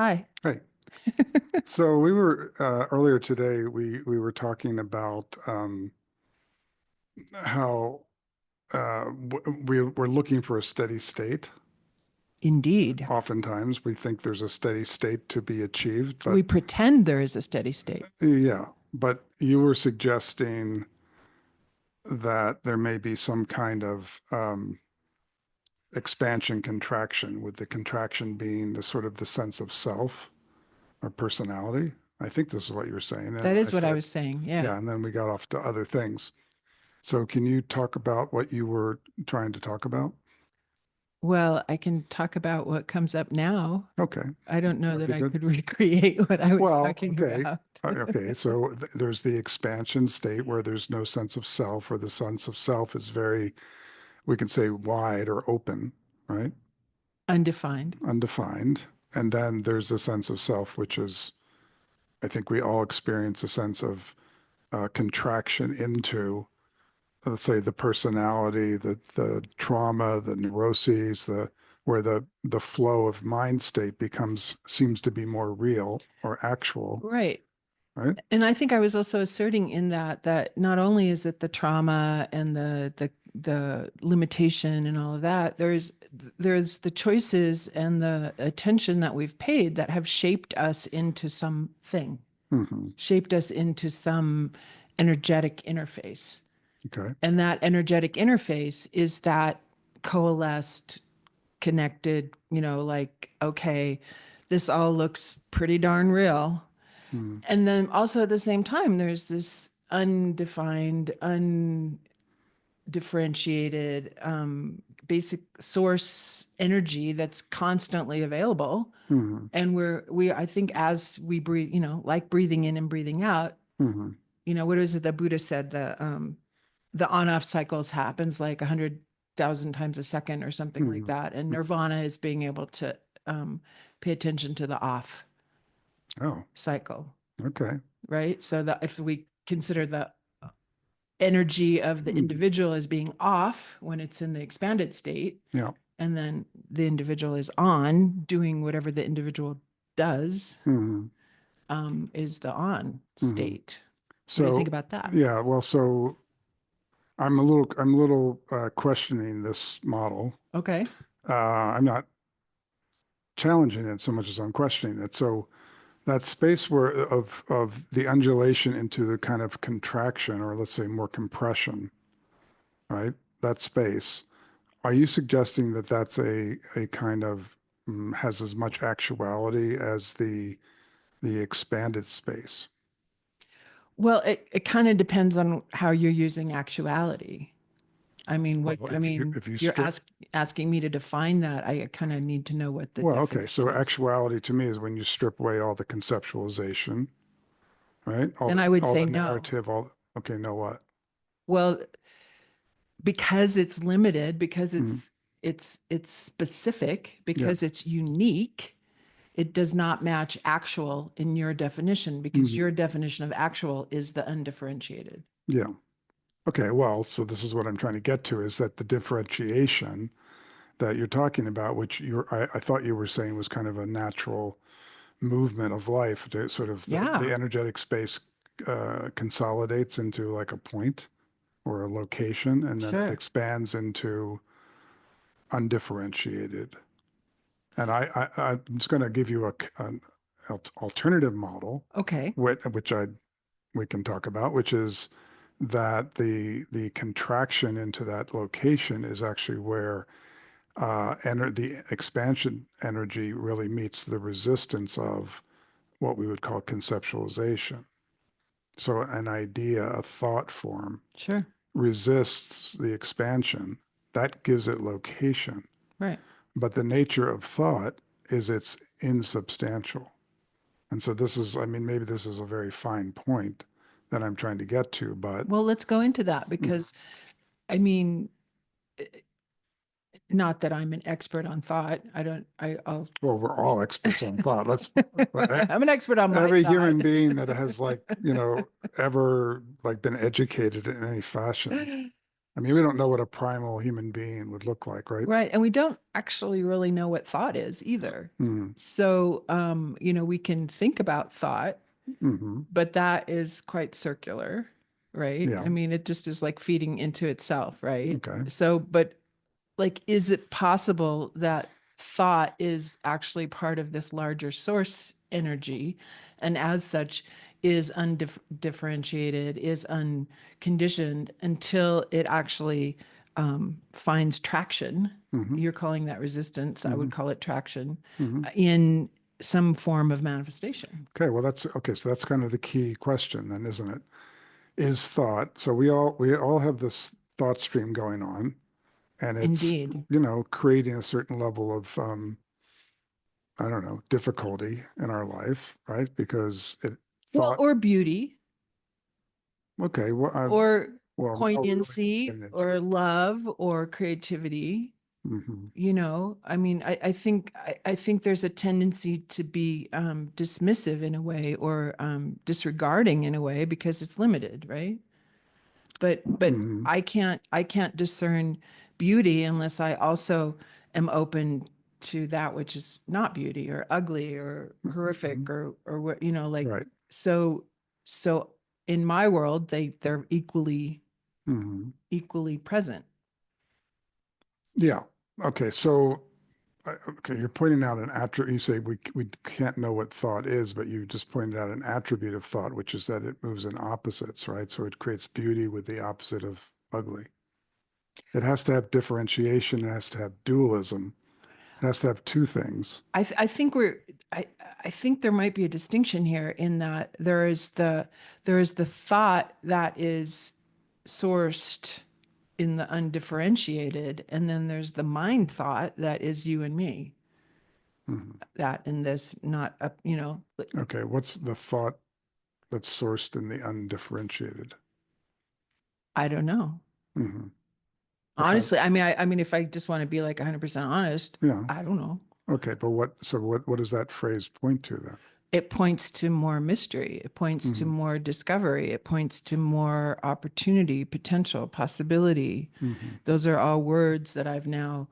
Hi. Hey, so we were earlier today, we were talking about how we're looking for a steady state. Indeed. Oftentimes we think there's a steady state to be achieved, but We pretend there is a steady state. yeah, but you were suggesting that there may be some kind of expansion contraction, with the contraction being the sort of the sense of self or personality. I think this is what you're saying. And That I is what I said, was saying. Yeah. yeah, and then we got off to other things. So can you talk about what you were trying to talk about? Well, I can talk about what comes up now. Okay, I don't know that'd that be I good. could recreate what I was Well, talking okay. about. Okay, so there's the expansion state where there's no sense of self, or the sense of self is very, we can say, wide or open, right? Undefined. Undefined. And then there's the sense of self, which is, I think we all experience a sense of contraction into, let's say, the personality, the trauma, the neuroses, the where the flow of mind state seems to be more real or actual, Right. right? And I think I was also asserting in that not only is it the trauma and the limitation and all of that, there's the choices and the attention that we've paid that have shaped us into something, Mm-hmm. shaped us into some energetic interface. Okay. And that energetic interface is that coalesced, connected, like, okay, this all looks pretty darn real. Mm-hmm. And then also at the same time, there's this undefined, undifferentiated, basic source energy that's constantly available. Mm-hmm. And I think as we breathe, like breathing in and breathing out, Mm-hmm. what is it that Buddha said? The on-off cycles happens like 100,000 times a second or something like that. And nirvana is being able to pay attention to the off Oh, cycle. okay. Right? So that if we consider the energy of the individual as being off when it's in the expanded state, Yeah. and then the individual is on doing whatever the individual does, is the on state. What do you think about that? Yeah, well, so I'm a little questioning this model. Okay. I'm not challenging it so much as I'm questioning it. So that space where of the undulation into the kind of contraction, or let's say more compression, right? That space. Are you suggesting that that's a kind of has as much actuality as the expanded space? Well, it kind of depends on how you're using actuality. I mean, Well, if you you're strip, asking me to define that. I kind of need to know what the well, okay. So definition is. actuality to me is when you strip away all the conceptualization, right? Then I would All say the no. narrative, all okay, know what? Well, because it's limited, because Mm, it's specific, yeah. because it's unique, it does not match actual in your definition, because Hmm. your definition of actual is the undifferentiated. Yeah. Okay. Well, so this is what I'm trying to get to, is that the differentiation that you're talking about, which I thought you were saying was kind of a natural movement of life, to sort of the Yeah, energetic space consolidates into like a point or a location, and then it sure. expands into undifferentiated. And I'm just going to give you an alternative model, Okay. which we can talk about, which is that the contraction into that location is actually where the expansion energy really meets the resistance of what we would call conceptualization. So an idea, a thought form, Sure. resists the expansion. That gives it location. Right. But the nature of thought is it's insubstantial. And so this is, I mean, maybe this is a very fine point that I'm trying to get to, but Well, let's go into that, yeah. because I mean, not that I'm an expert on thought. I'll Well, we're all experts on thought. I'm an expert on my Every thought. human being that has, like, ever like been educated in any fashion I mean, we don't know what a primal human being would look like, right? Right. And we don't actually really know what thought is either. Mm-hmm. So, we can think about thought, Mm-hmm. but that is quite circular, right? Yeah. I mean, it just is like feeding into itself, right? Okay. So, but like, is it possible that thought is actually part of this larger source energy, and as such is undifferentiated, is unconditioned until it actually finds traction? Mm-hmm. You're calling that resistance. I Mm-hmm. would call it traction Mm-hmm. in some form of manifestation. Okay. Well, that's okay. So that's kind of the key question then, isn't it? Is thought. So we all have this thought stream going on, and it's, Indeed. creating a certain level of, I don't know, difficulty in our life, right? Because it Well, thought, or beauty, okay, well, or now we're really poignancy, getting into or it. love, or creativity. Hmm. I mean, I think there's a tendency to be dismissive in a way, or disregarding in a way, because it's limited, right? But Hmm. I can't discern beauty unless I also am open to that which is not beauty, or ugly, or Hmm. horrific, or what, like, Right. so in my world, they're Hmm. equally present. Yeah. Okay. So, okay, you're pointing out an attribute. You say we can't know what thought is, but you just pointed out an attribute of thought, which is that it moves in opposites, right? So it creates beauty with the opposite of ugly. It has to have differentiation. It has to have dualism. It has to have two things. I think I I think there might be a distinction here, in that there is the thought that is sourced in the undifferentiated, and then there's the mind thought that is you and me. Mhm. That in this, not up, Okay, what's the thought that's sourced in the undifferentiated? I don't know. Hmm. It has, Honestly, I mean, if I just want to be like 100% honest, yeah. I don't know. Okay, but what does that phrase point to then? It points to more mystery. It points to Hmm. more discovery. It points to more opportunity, potential, possibility. Hmm. Those are all words that I've now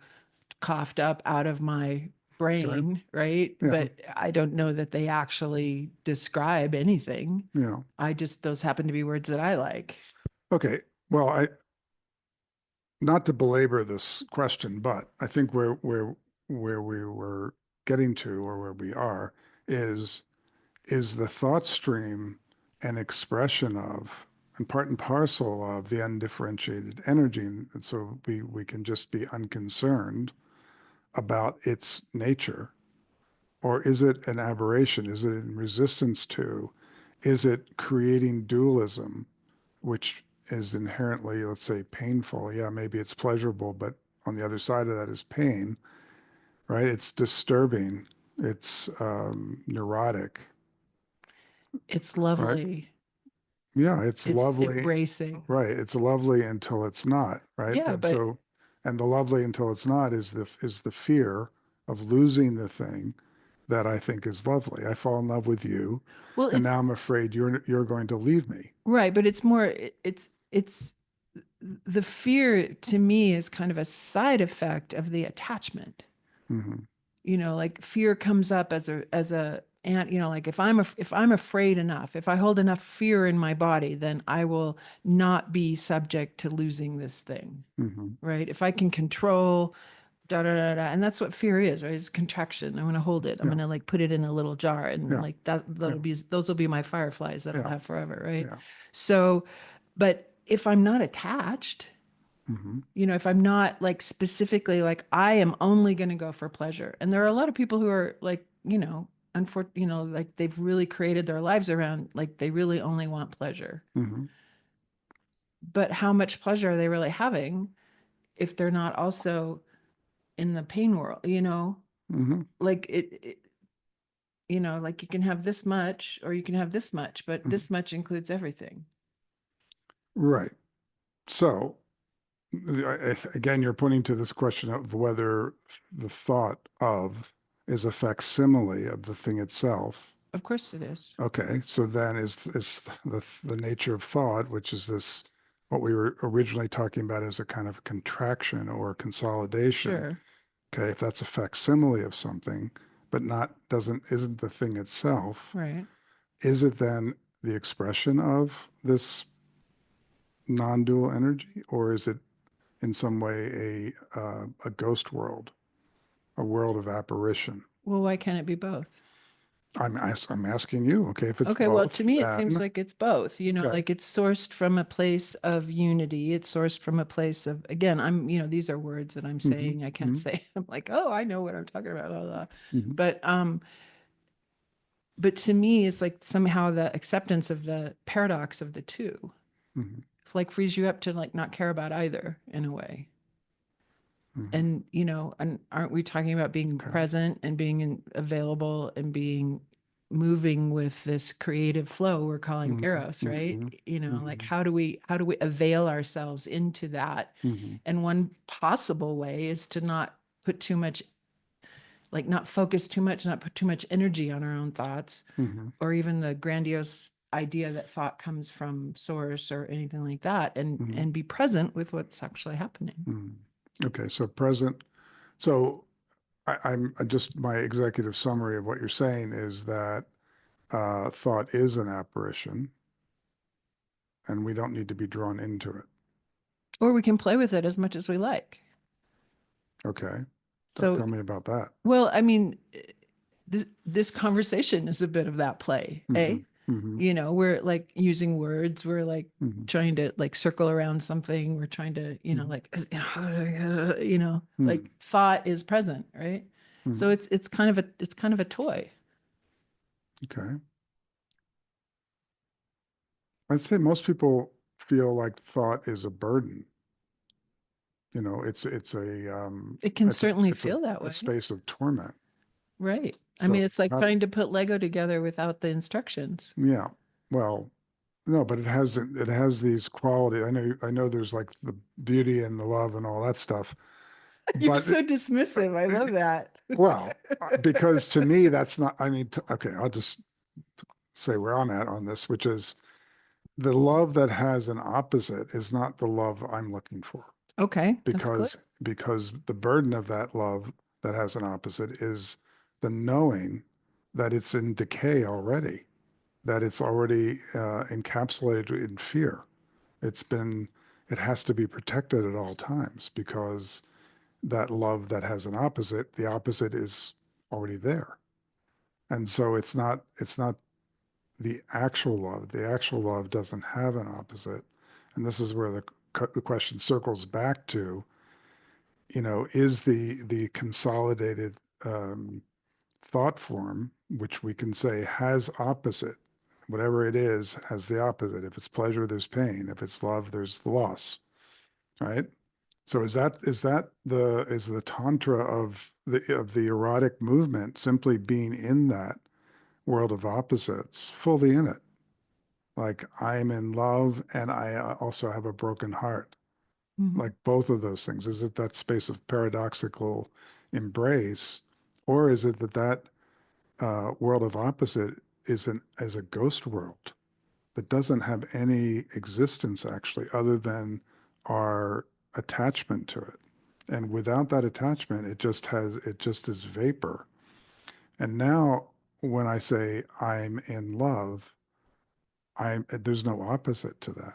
coughed up out of my Okay, brain, right? yeah, But I don't know that they actually describe anything. yeah. Those happen to be words that I like. Okay, well, not to belabor this question, but I think where we were getting to, or where we are, is is the thought stream an expression of and part and parcel of the undifferentiated energy, and so we can just be unconcerned about its nature, or is it an aberration? Is it in resistance to? Is it creating dualism, which is inherently, let's say, painful? Yeah, maybe it's pleasurable, but on the other side of that is pain, right? It's disturbing. It's neurotic, It's right? lovely. Yeah, it's It's lovely, embracing. right? It's lovely until it's not, right? Yeah, And but so, and the lovely until it's not is the fear of losing the thing that I think is lovely. I fall in love with you, well, and it's now I'm afraid you're going to leave me. right, but it's more it's the fear to me is kind of a side effect of the attachment. Hmm. Like, fear comes up and like, if I'm afraid enough, if I hold enough fear in my body, then I will not be subject to losing this thing, Hmm. right? If I can control da da da da, and that's what fear is, right? It's contraction. I'm going to hold it. I'm Yeah, going to, like, put it in a little jar, and, yeah, like, that'll yeah, be those will be my fireflies that I'll yeah, have forever, right? yeah. So, but if I'm not attached, Hmm. if I'm not, like, specifically, like, I am only going to go for pleasure. And there are a lot of people who are, like, unfortunately, like, they've really created their lives around, like, they really only want pleasure. Hmm. But how much pleasure are they really having if they're not also in the pain world, Hmm. like, like, you can have this much or you can have this much, but Hmm. this much includes everything. Right. So again, you're pointing to this question of whether the thought of is a facsimile of the thing itself. Of course it is. Okay, so then is the nature of thought, which is this what we were originally talking about as a kind of contraction or consolidation. Sure. Okay, if that's a facsimile of something, but isn't the thing itself, Right. is it then the expression of this non-dual energy, or is it in some way a ghost world, a world of apparition? Well, why can't it be both? I'm asking you. Okay, if it's Okay, well, both, to me, it seems then like it's both, okay. like it's sourced from a place of unity. It's sourced from a place of, again, these are words that I'm Mm-hmm, saying, I can't mm-hmm, say. I'm like, oh, I know what I'm talking about. Blah, blah. mm-hmm, But, but to me, it's like somehow the acceptance of the paradox of the two, mm-hmm, like frees you up to like not care about either in a way. mm-hmm. And, and aren't we talking about being Okay. present and being available and being moving with this creative flow we're calling Mm-hmm, Eros, right? mm-hmm, Like mm-hmm, how do we avail ourselves into that? mm-hmm, And one possible way is to not put too much, like not focus too much, not put too much energy on our own thoughts, mm-hmm, or even the grandiose idea that thought comes from source or anything like that, and mm-hmm, and be present with what's actually happening. mm-hmm. Okay, so present. So I'm just my executive summary of what you're saying is that thought is an apparition, and we don't need to be drawn into it. Or we can play with it as much as we like. Okay, So, tell me about that. well, this conversation is a bit of that play, eh? Mm-hmm, mm-hmm, We're like using words, we're like mm-hmm, trying to like circle around something, we're trying to, like, mm-hmm, like thought is present, right? So mm-hmm. it's kind of a toy. Okay. I'd say most people feel like thought is a burden. It can it's a certainly it's a, feel that a way, space of torment. right? So It's like how, trying to put Lego together without the instructions. yeah, well, no, but it has these qualities. I know there's like the beauty and the love and all that stuff, You're but so dismissive. I love that. well, because to me that's not. I mean, okay, I'll just say where I'm at on this, which is the love that has an opposite is not the love I'm looking for. Okay, that's clear. Because the burden of that love that has an opposite is the knowing that it's in decay already, that it's already encapsulated in fear. It has to be protected at all times because that love that has an opposite, the opposite is already there. And so it's not the actual love. The actual love doesn't have an opposite. And this is where the question circles back to, is the consolidated thought form, which we can say has opposite, whatever it is, has the opposite. If it's pleasure, there's pain. If it's love, there's the loss, right? So is the tantra of the erotic movement simply being in that world of opposites, fully in it? Like I'm in love and I also have a broken heart. Mhm. Like both of those things. Is it that space of paradoxical embrace, or is it that world of opposite as a ghost world that doesn't have any existence actually, other than our attachment to it? And without that attachment, it just is vapor. And now, when I say I'm in love, there's no opposite to that.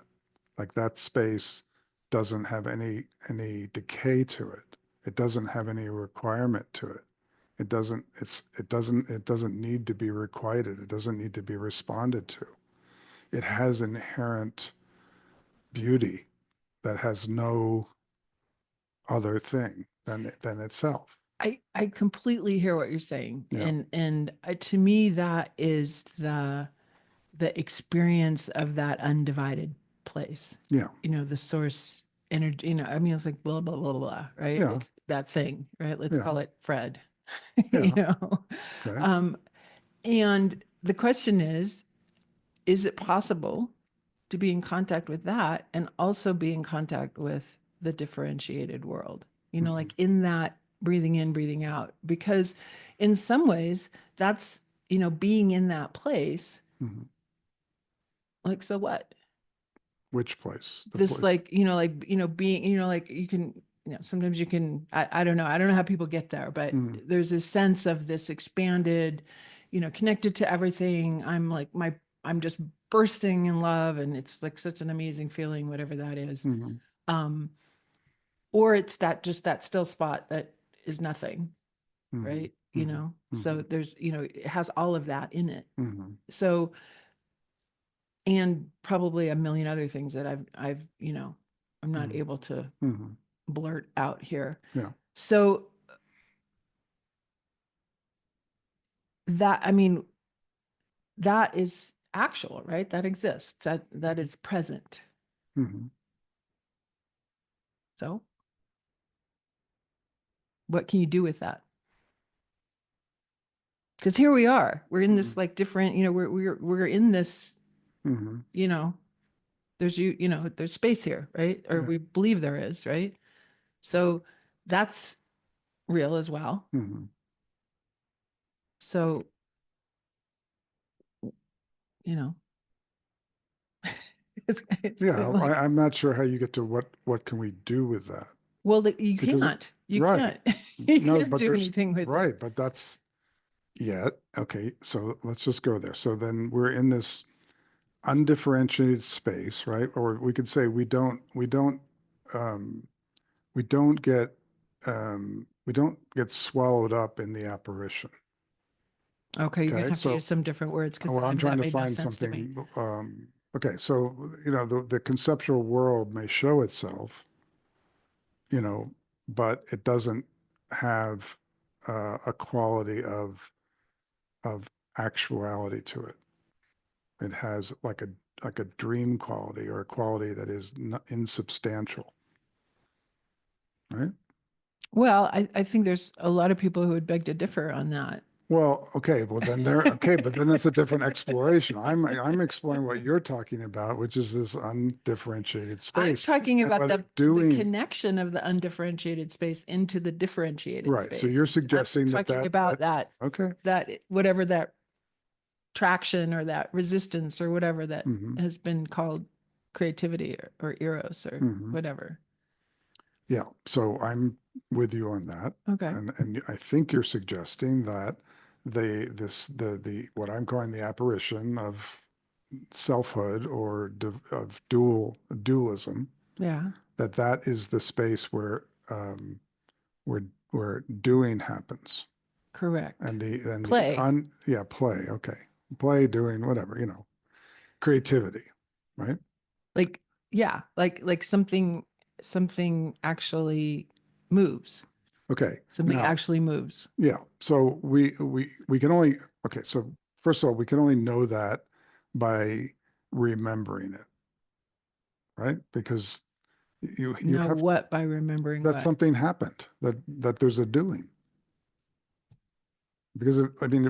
Like that space doesn't have any decay to it. It doesn't have any requirement to it. It doesn't need to be requited. It doesn't need to be responded to. It has inherent beauty that has no other thing than itself. I completely hear what you're saying. Yeah. And to me, that is the experience of that undivided place. Yeah. The source energy, it's like blah, blah, blah, blah, right? Yeah. It's that thing, right? Let's Yeah. call it Fred. you Yeah. know. Okay. Um, and the question is it possible to be in contact with that and also be in contact with the differentiated world, Hmm. like in that breathing in, breathing out? Because in some ways, that's, being in that place, Hmm. like, so what? Which place? The This place. like, being, like you can, sometimes you can, I don't know. I don't know how people get there, but there's a sense of this expanded, connected to everything. I'm just bursting in love, and it's like such an amazing feeling, whatever that is. Or it's just that still spot that is nothing, right? So there's, it has all of that in it. So, and probably a million other things that I've, I'm not able to blurt out here. Yeah. So that, that is actual, right? That exists. That is present. So what can you do with that? Because here we are. We're in this like different, we're in this, there's there's space here, right? Or we believe there is, right? So that's real as well. So, I'm not sure how you get to what can we do with that. Well, you can't. You can't. You can't do anything with it. Right, but that's okay. So let's just go there. So then we're in this undifferentiated space, right? Or we could say we don't get swallowed up in the apparition. Okay, you're gonna have to use some different words because I'm trying to made no find sense to me. something. Okay, so the conceptual world may show itself, but it doesn't have a quality of actuality to it. It has like a dream quality, or a quality that is insubstantial, right? Well, I think there's a lot of people who would beg to differ on that. Well, okay, but then it's a different exploration. I'm exploring what you're talking about, which is this undifferentiated space. I'm talking about the connection of the undifferentiated space into the differentiated space. Right. So you're suggesting that okay, that whatever that traction or that resistance or whatever that has been called creativity or eros or whatever. Yeah. So I'm with you on that. Okay. And I think you're suggesting that the what I'm calling the apparition of selfhood, or of dualism. Yeah. That is the space where doing happens. Correct. And play. Play. Okay. Play, doing, whatever, creativity, right? Like something actually moves. Okay. Something actually moves. Yeah. So we can only, okay. So first of all, we can only know that by remembering it, right? Because you have what by remembering that something happened, that there's a doing. Because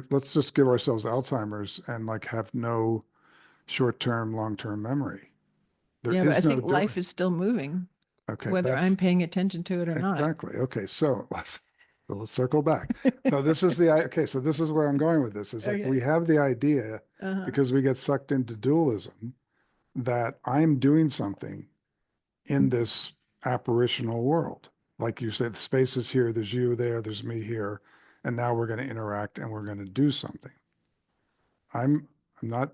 let's just give ourselves Alzheimer's and like have no short-term, long-term memory. But I think life is still moving. Okay. Whether I'm paying attention to it or not. Exactly. Okay. So let's circle back. So this is so this is where I'm going with this, is like we have the idea, because we get sucked into dualism, that I'm doing something in this apparitional world. Like you said, the space is here, there's you there, there's me here, and now we're going to interact and we're going to do something. I'm not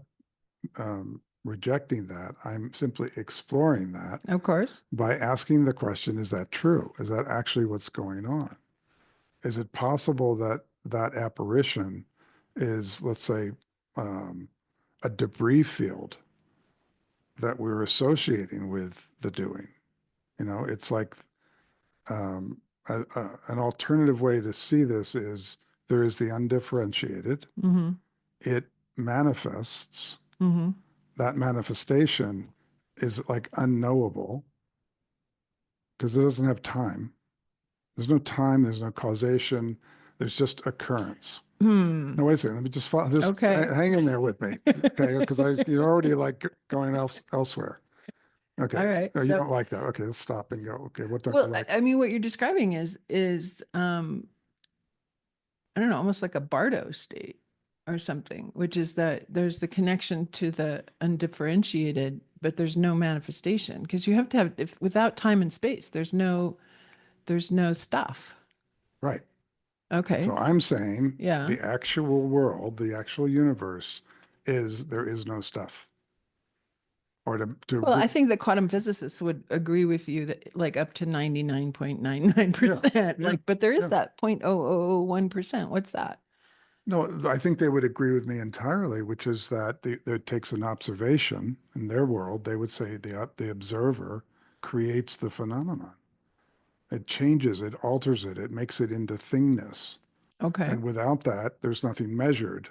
rejecting that. I'm simply exploring that. Of course. By asking the question, is that true? Is that actually what's going on? Is it possible that that apparition is, let's say, a debris field that we're associating with the doing? It's like an alternative way to see this is there is the undifferentiated. It manifests. That manifestation is like unknowable because it doesn't have time. There's no time, there's no causation, there's just occurrence. No, wait a second, let me just follow this. Okay. Hang in there with me. Okay, because you're already like going elsewhere. Okay. All right. Oh, you don't like that. Okay, let's stop and go. Okay, what don't you like? What you're describing is I don't know, almost like a Bardo state or something, which is that there's the connection to the undifferentiated, but there's no manifestation, because you have to have, if without time and space, there's no stuff. Right. Okay. So I'm saying Yeah. the actual world, the actual universe there is no stuff. Or Well, I think that quantum physicists would agree with you that like up to 99.99%, yeah, like, but there is yeah. that 0.0001%. What's that? No, I think they would agree with me entirely, which is that it takes an observation in their world. They would say the observer creates the phenomenon. It changes, it alters it, it makes it into thingness. Okay. And without that, there's nothing measured.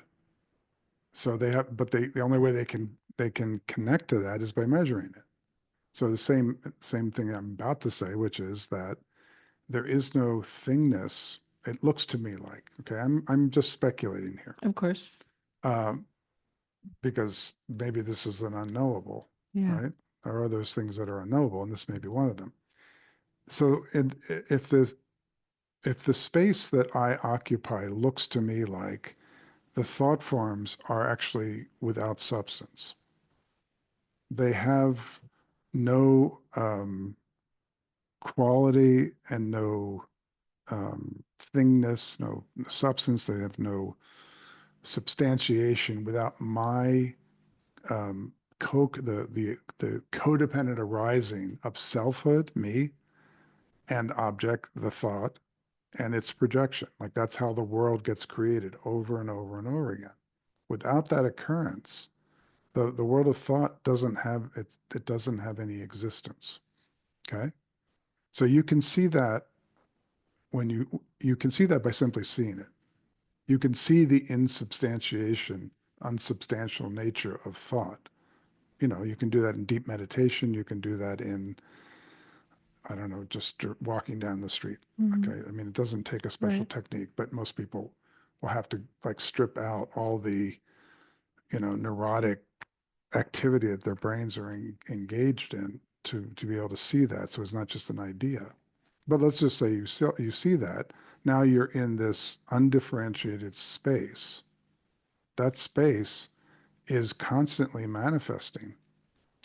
So the only way they can connect to that is by measuring it. So the same thing I'm about to say, which is that there is no thingness. It looks to me like, okay, I'm just speculating here, Of course. um, because maybe this is an unknowable, Yeah. right? There are those things that are unknowable, and this may be one of them. So if the space that I occupy looks to me like the thought forms are actually without substance, they have no quality and no thingness, no substance. They have no substantiation without my the codependent arising of selfhood, me, and object, the thought, and its projection. Like that's how the world gets created over and over and over again. Without that occurrence, the world of thought doesn't have it doesn't have any existence. Okay. So you can see that when you can see that by simply seeing it. You can see the insubstantiation, unsubstantial nature of thought. You know, you can do that in deep meditation. You can do that in, I don't know, just walking down the street. Mhm. Okay. I mean, it doesn't take a special Right. technique, but most people will have to like strip out all the, neurotic activity that their brains are engaged in to be able to see that. So it's not just an idea. But let's just say you see that. Now you're in this undifferentiated space. That space is constantly manifesting,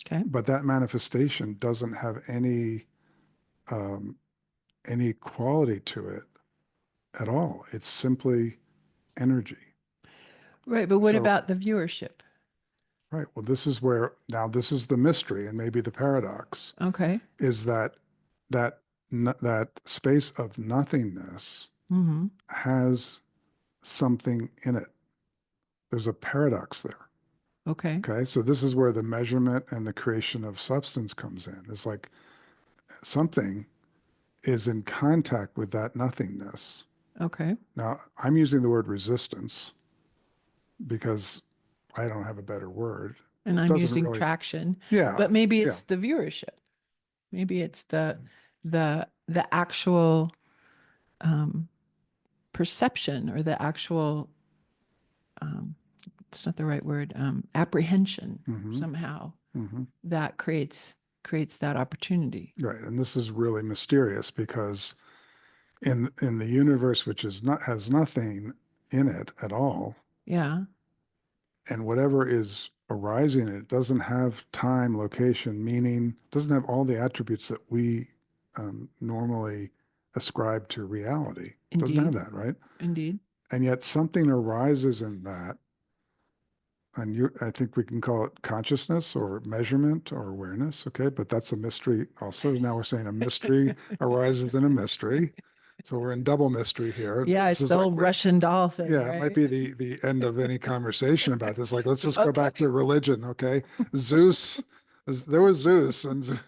Okay. but that manifestation doesn't have um, any quality to it at all. It's simply energy. Right. But what So, about the viewership? right. Well, this is the mystery and maybe the paradox Okay. is that that space of nothingness Mm-hmm. has something in it. There's a paradox there. Okay. Okay. So this is where the measurement and the creation of substance comes in. It's like something is in contact with that nothingness. Okay. Now, I'm using the word resistance because I don't have a better word. And It I'm doesn't using really, traction, yeah, but maybe yeah. it's the viewership. Maybe it's the actual um, perception, or the actual um, it's not the right word, apprehension hmm somehow hmm that creates that opportunity. Right. And this is really mysterious because in the universe, which has nothing in it at all, Yeah. and whatever is arising in it doesn't have time, location, meaning, doesn't have all the attributes that we normally ascribe to reality. Doesn't have Indeed. that, right? Indeed. And yet something arises in that, and I think we can call it consciousness or measurement or awareness, okay? But that's a mystery also. Now we're saying a mystery arises in a mystery. So we're in double mystery here. Yeah, This it's is the like, old Russian doll thing, yeah, it might right? be the end of any conversation about this. Like, let's just go Okay. back to religion, okay? Zeus, there was Zeus, and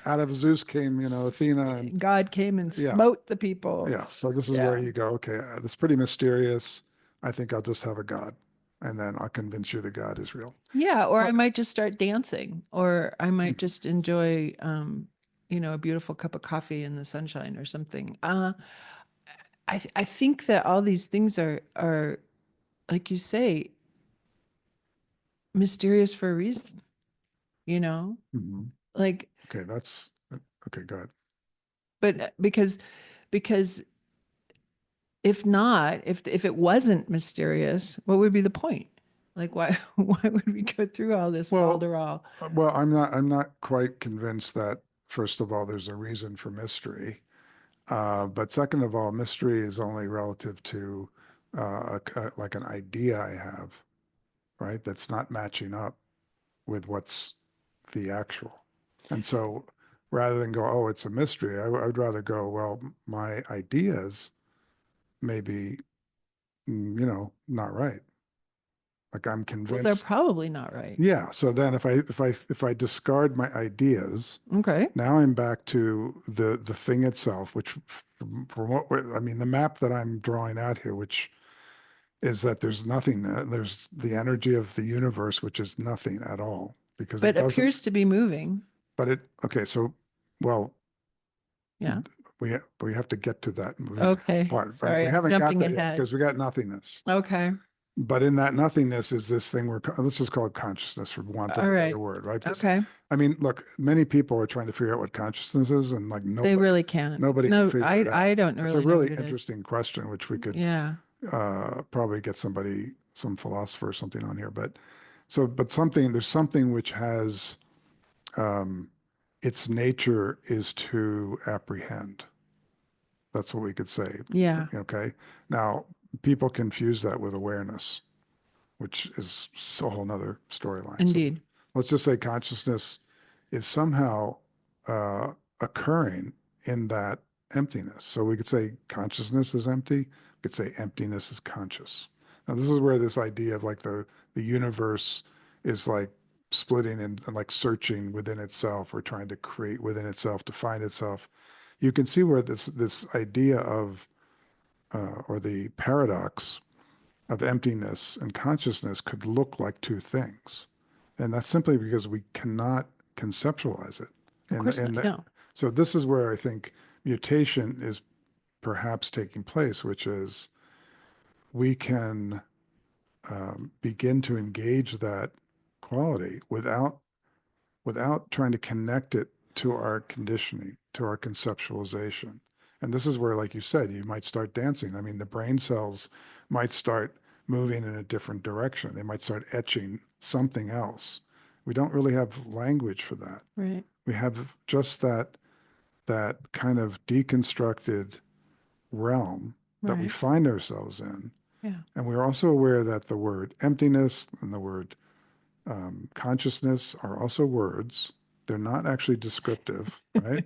out of Zeus came, Athena, and God came and yeah, smote the people. yeah. So this is where Yeah. you go, okay, that's pretty mysterious. I think I'll just have a God, and then I'll convince you that God is real. Yeah, or Uh, I might just start dancing, or I might just enjoy a beautiful cup of coffee in the sunshine or something. I think that all these things are like you say, mysterious for a reason, you know? mhm. Like, Okay, that's okay. Good. but because if not, if it wasn't mysterious, what would be the point? Like, why why would we go through all this Well, falderall? I'm not quite convinced that, first of all, there's a reason for mystery. But second of all, mystery is only relative to like an idea I have, right? That's not matching up with what's the actual. And so rather than go, oh, it's a mystery, I would rather go, well, my ideas may be, not right. Like I'm Well, they're convinced. probably not right. Yeah. So then if I discard my ideas, Okay. now I'm back to the thing itself, which from what I mean, the map that I'm drawing out here, which is that there's nothing, there's the energy of the universe, which is nothing at all because it But doesn't, appears to be moving. okay, so, well, Yeah. we have to get to that moving Okay. part, right? Sorry, We I'm haven't got jumping there yet ahead. because we got nothingness. Okay. But in that nothingness is this thing let's just call it consciousness for want of All a right. better word, right? Because Okay. I mean, look, many people are trying to figure out what consciousness is, and like They really can't. nobody can No, figure it out. I don't It's a really know really what it is. interesting question, which we could Yeah. probably get somebody, some philosopher or something on here. But there's something which has um, its nature is to apprehend. That's what we could say. Yeah. Okay. Now, people confuse that with awareness, which is a whole nother storyline. So Indeed. let's just say consciousness is somehow uh, occurring in that emptiness. So we could say consciousness is empty. We could say emptiness is conscious. Now this is where this idea of like the universe is like splitting and like searching within itself or trying to create within itself to find itself. You can see where this idea of or the paradox of emptiness and consciousness could look like two things. And that's simply because we cannot conceptualize it. Of course not. No. So this is where I think mutation is perhaps taking place, which is we can begin to engage that quality without trying to connect it to our conditioning, to our conceptualization. And this is where, like you said, you might start dancing. I mean, the brain cells might start moving in a different direction. They might start etching something else. We don't really have language for that. Right. We have just that kind of deconstructed realm that we Right. find ourselves in. Yeah. And we're also aware that the word emptiness and the word consciousness are also words. They're not actually descriptive, right?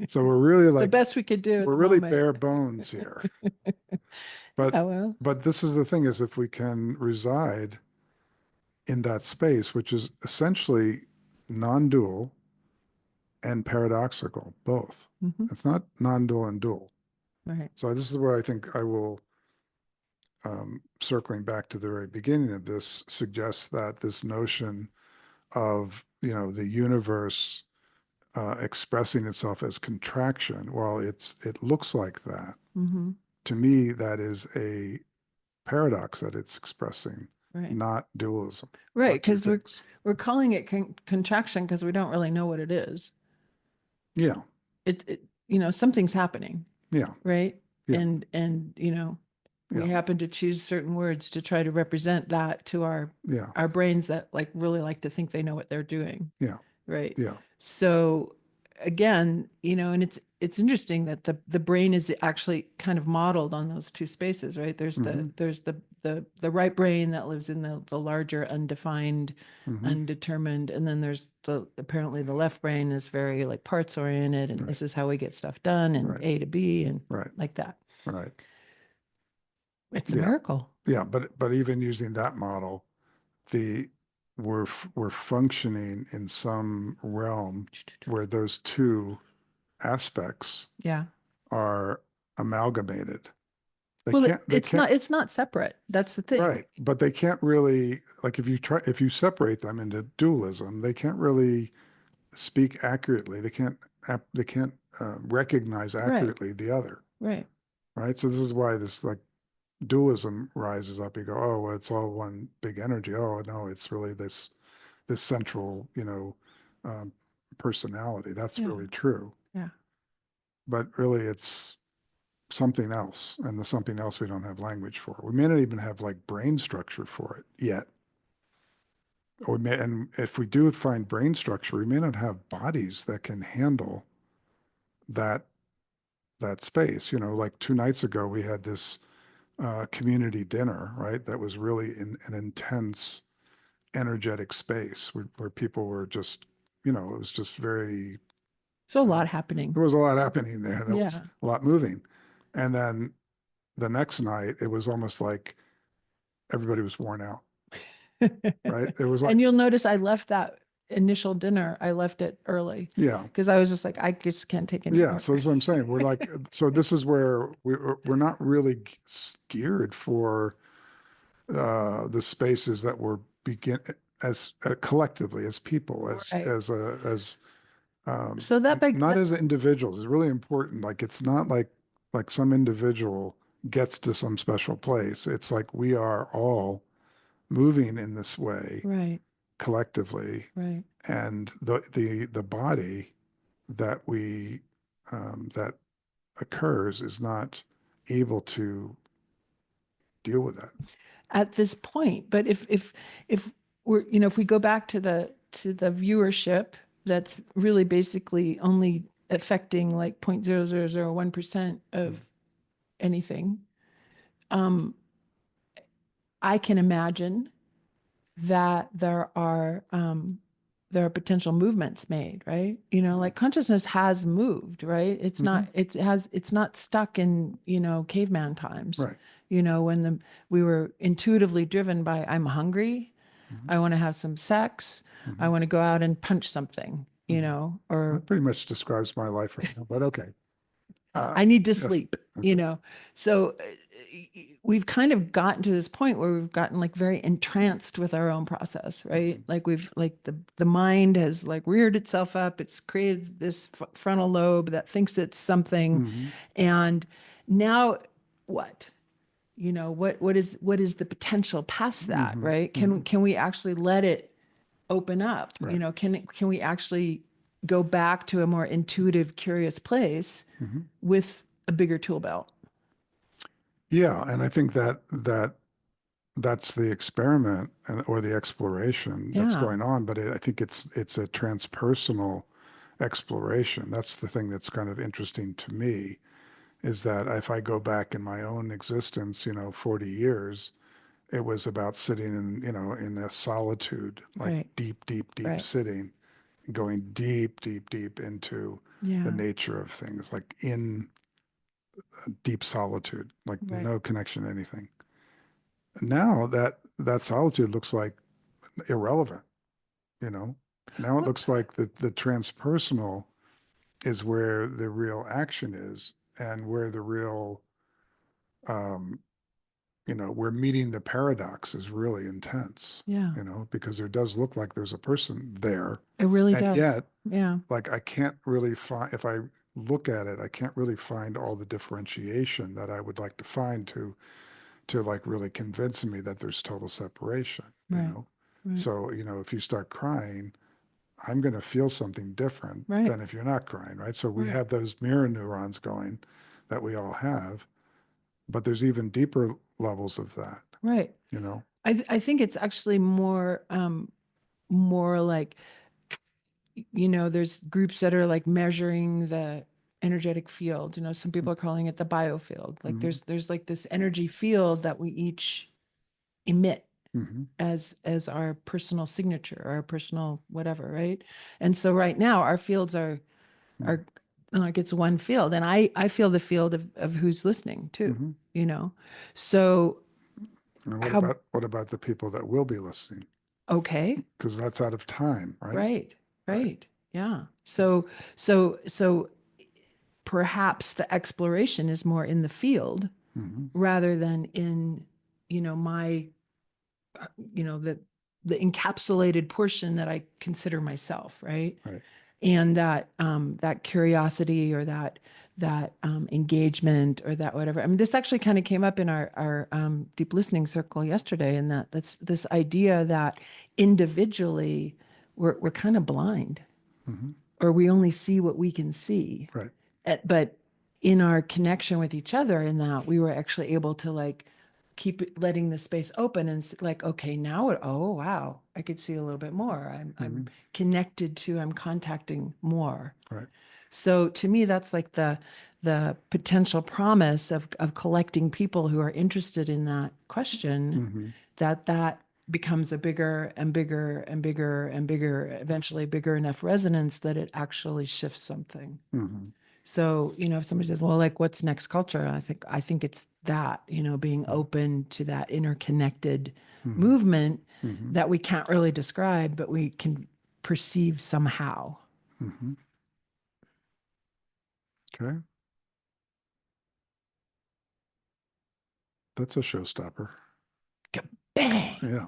So we're really The like, best we could do at we're the really moment. bare bones here. But Yeah, well, but this is the thing is if we can reside in that space, which is essentially non-dual and paradoxical, both. mhm. It's not non-dual and dual. Right. So this is where I think I will, circling back to the very beginning of this, suggest that this notion of, the universe expressing itself as contraction, while it looks like that, Hmm. to me, that is a paradox that it's expressing, Right. not dualism, Right. not two Because things. we're calling it contraction because we don't really know what it is. Yeah, Something's happening, yeah, right? yeah, And we yeah, happen to choose certain words to try to represent that to yeah, our brains that like really like to think they know what they're doing. yeah, Right. yeah, So again, and it's interesting that the brain is actually kind of modeled on those two spaces, right? There's hmm the right brain that lives in the larger undefined, hmm undetermined, and then there's apparently the left brain is very like parts oriented, and right, this is how we get stuff done, and right, A to B, and right, like that. right. It's a Yeah, miracle. yeah, but even using that model, the we're functioning in some realm where those two aspects Yeah. are amalgamated. They Well, can't, they can't, it's not separate. That's the thing. right. But they can't really, like if you separate them into dualism, they can't really speak accurately. They can't recognize Right. accurately the other, Right. right? So this is why this like dualism rises up. You go, oh, well, it's all one big energy. Oh, no, it's really this central, um, personality. That's Yeah. really true. Yeah. But really, it's something else, and the something else we don't have language for. We may not even have like brain structure for it yet. or and if we do find brain structure, we may not have bodies that can handle that space. Like 2 nights ago, we had this community dinner, right? That was really in an intense, energetic space where people were just, it was just very, So a uh, lot happening. there was a lot happening there. There was Yeah. a lot moving. And then the next night, it was almost like everybody was worn out, right? It was like, And you'll notice I left that initial dinner, I left it early yeah, because I was just like, I just can't take any yeah. more. So that's what I'm saying. We're like, so this is where we're not really geared for the spaces that we're begin as collectively as people, Right. as So that not as individuals. It's really important. Like it's not like some individual gets to some special place. It's like we are all moving in this way right, collectively, right. and the body that we that occurs is not able to deal with that. At this point, but if we're, if we go back to the viewership, that's really basically only affecting like 0.0001% of anything. Um, I can imagine that there are potential movements made, right? Like consciousness has moved, right? Mhm. It's not stuck in, caveman times. Right. When we were intuitively driven by I'm hungry, Mhm. I want to have some sex, I Mhm. want to go out and punch something, Mhm. or That pretty much describes my life right now, but okay. I need to Yes. sleep, Okay. So we've kind of gotten to this point where we've gotten like very entranced with our own process, right? Mhm. Like we've like the mind has like reared itself up. It's created this frontal lobe that thinks it's something. Mhm. And now what? What is the potential past that, Mhm. right? Can Mhm. can we actually let it open up? Right. Can we actually go back to a more intuitive, curious place Mhm. with a bigger tool belt? Yeah, and I think that's the experiment or the exploration that's Yeah, going on, but I think it's a transpersonal exploration. That's the thing that's kind of interesting to me, is that if I go back in my own existence, 40 years, it was about sitting in a solitude, like right, deep, deep, deep right. sitting, going deep, deep, deep into the Yeah, nature of things, like in deep solitude, like right. no connection to anything. Now that solitude looks like irrelevant, you know. Now it Well, looks like the transpersonal is where the real action is, and where the real um, where meeting the paradox is really intense, yeah, because there does look like there's a person there, it really and does. yet, Yeah, like, I can't really find, if I look at it, I can't really find all the differentiation that I would like to find to like really convince me that there's total separation, right, right, So, if you start crying, I'm going to feel something different right, than if you're not crying, right? So we right, have those mirror neurons going that we all have, but there's even deeper levels of that, right. you know? I think it's actually more like, there's groups that are like measuring the energetic field. Some people are calling it the biofield. Like Mm-hmm. there's like this energy field that we each emit Mm-hmm. as our personal signature, or our personal whatever, right? And so right now our fields are like it's one field, and I feel the field of who's listening too, Mm-hmm. you know. So And how what about the people that will be listening? okay, Because that's out of time, right? right, Right. right, yeah. So perhaps the exploration is more in the field Mm-hmm. rather than in, my, the encapsulated portion that I consider myself, right? Right. And that curiosity, or that engagement, or that whatever. I mean, this actually kind of came up in our deep listening circle yesterday, and that's this idea that individually we're kind of blind, Mm-hmm. or we only see what we can see. Right. But in our connection with each other, in that we were actually able to like keep letting the space open and like, okay, now oh wow, I could see a little bit more. I'm connected to, I'm contacting more. Right. So to me, that's like the potential promise of collecting people who are interested in that question, that becomes a bigger and bigger and bigger and bigger, eventually bigger enough resonance that it actually shifts something. So, if somebody says, well, like, what's next culture? I think it's that, being open to that interconnected movement that we can't really describe, but we can perceive somehow. Okay. That's a showstopper. Bang! Yeah.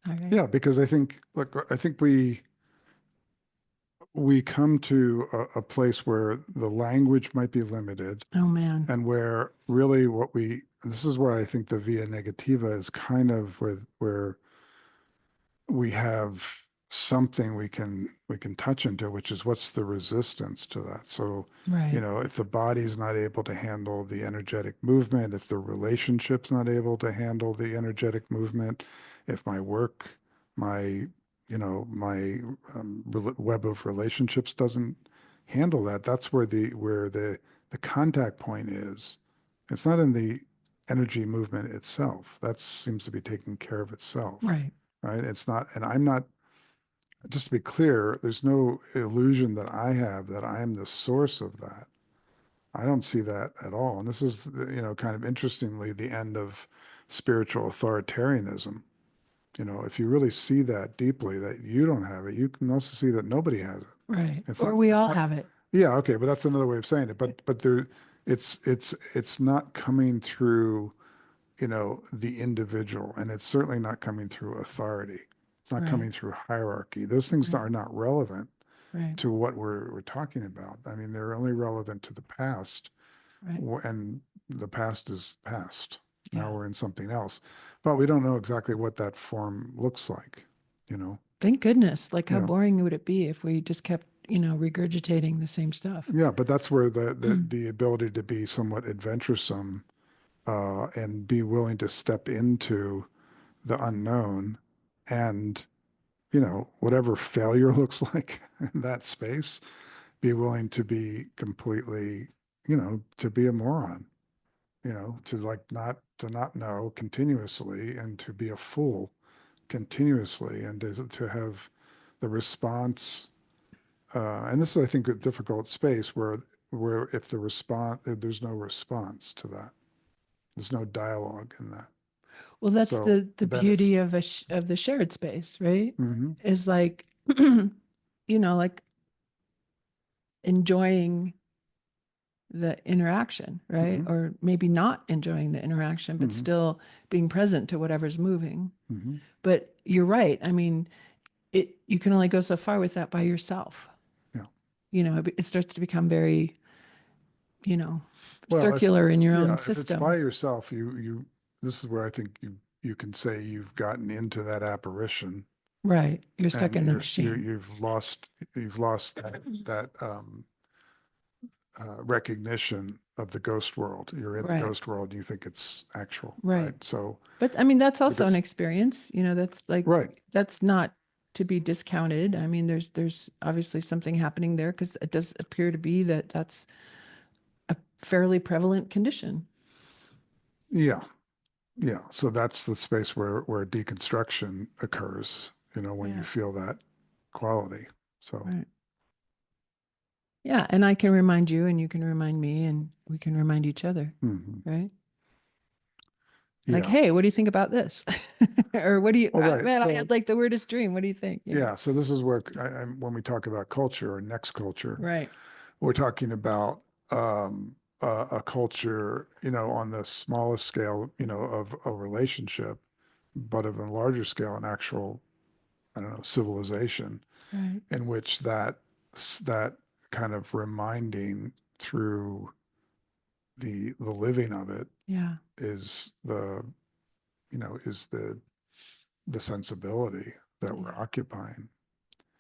All right. Yeah, because I think, look, I think we come to a place where the language might be limited, Oh man. and where really this is where I think the via negativa is kind of where we have something we can touch into, which is what's the resistance to that. So, Right. if the body's not able to handle the energetic movement, if the relationship's not able to handle the energetic movement, if my work, my my web of relationships doesn't handle that, that's where the contact point is. It's not in the energy movement itself. That seems to be taking care of itself. Right. Right. It's not, and I'm not, just to be clear, there's no illusion that I have that I am the source of that. I don't see that at all. And this is, kind of interestingly, the end of spiritual authoritarianism. If you really see that deeply, that you don't have it, you can also see that nobody has it. Right. It's Or not, we it's all not, have it. yeah, okay, but that's another way of saying it. But there, it's not coming through, the individual, and it's certainly not coming through authority. It's not Right. coming through hierarchy. Those things Right. are not relevant Right. to what we're talking about. I mean, they're only relevant to the past, Right. and the past is past. Now Yeah. we're in something else, but we don't know exactly what that form looks like, Thank goodness. Like, how Yeah. boring would it be if we just kept, regurgitating the same stuff? Yeah, but that's where the ability to be somewhat adventuresome, and be willing to step into the unknown, and whatever failure looks like in that space, be willing to be completely, to be a moron, to like not know continuously, and to be a fool continuously, and to have the response. And this is, I think, a difficult space where if there's no response to that, there's no dialogue in that. Well, that's So the then it's, beauty of of the shared space, right? mm-hmm, Is like, like enjoying the interaction, right? mm-hmm, Or maybe not enjoying the interaction, but mm-hmm, still being present to whatever's moving. mm-hmm. But you're right. I mean, you can only go so far with that by yourself. Yeah. It starts to become very, you know, Well, circular in your own if it's by system. yourself, this is where I think you can say you've gotten into that apparition, Right. You're stuck and in the machine. you've lost that recognition of the ghost world. You're in the Right. ghost world, and you think it's actual, Right. right? So But I mean, that's also an because experience, that's like, right, that's not to be discounted. I mean, there's obviously something happening there because it does appear to be that that's a fairly prevalent condition. yeah, yeah. So that's the space where deconstruction occurs. When you Yeah. feel that quality. So Right. Yeah. And I can remind you and you can remind me and we can remind each other. mhm. Right. Like, Yeah. hey, what do you think about this? Or what do you, Well, right. man, I So had like the weirdest dream. What do you think? yeah. So this is where when we talk about culture or next culture, Right. we're talking about a culture, on the smallest scale, of a relationship, but of a larger scale, an actual, I don't know, civilization, Right. in which that kind of reminding through the living of it Yeah. is the sensibility that we're occupying.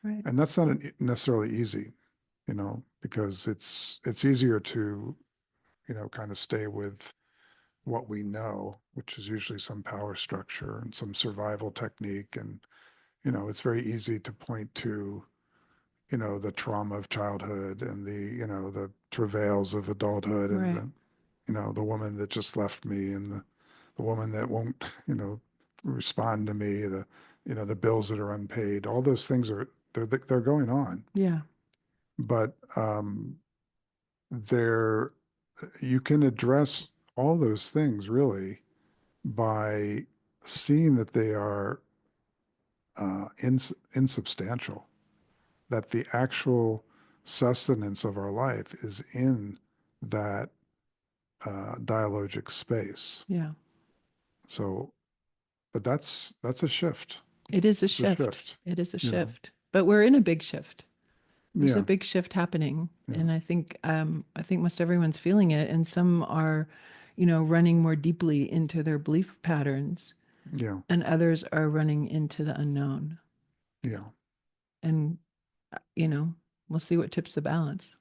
Right. And that's not necessarily easy, because it's easier to, kind of stay with what we know, which is usually some power structure and some survival technique. And, it's very easy to point to, the trauma of childhood and the travails of adulthood and Right. the woman that just left me and the woman that won't, respond to me, the bills that are unpaid, all those things they're going on. Yeah. But there, you can address all those things really by seeing that they are insubstantial, that the actual sustenance of our life is in that dialogic space. Yeah. So, but that's a shift. It is a It's a shift. shift. It is a you know. shift. But we're in a big shift. There's Yeah, a big shift happening. yeah, And I think most everyone's feeling it. And some are, running more deeply into their belief patterns, yeah, and others are running into the unknown. yeah. And, we'll see what tips the balance.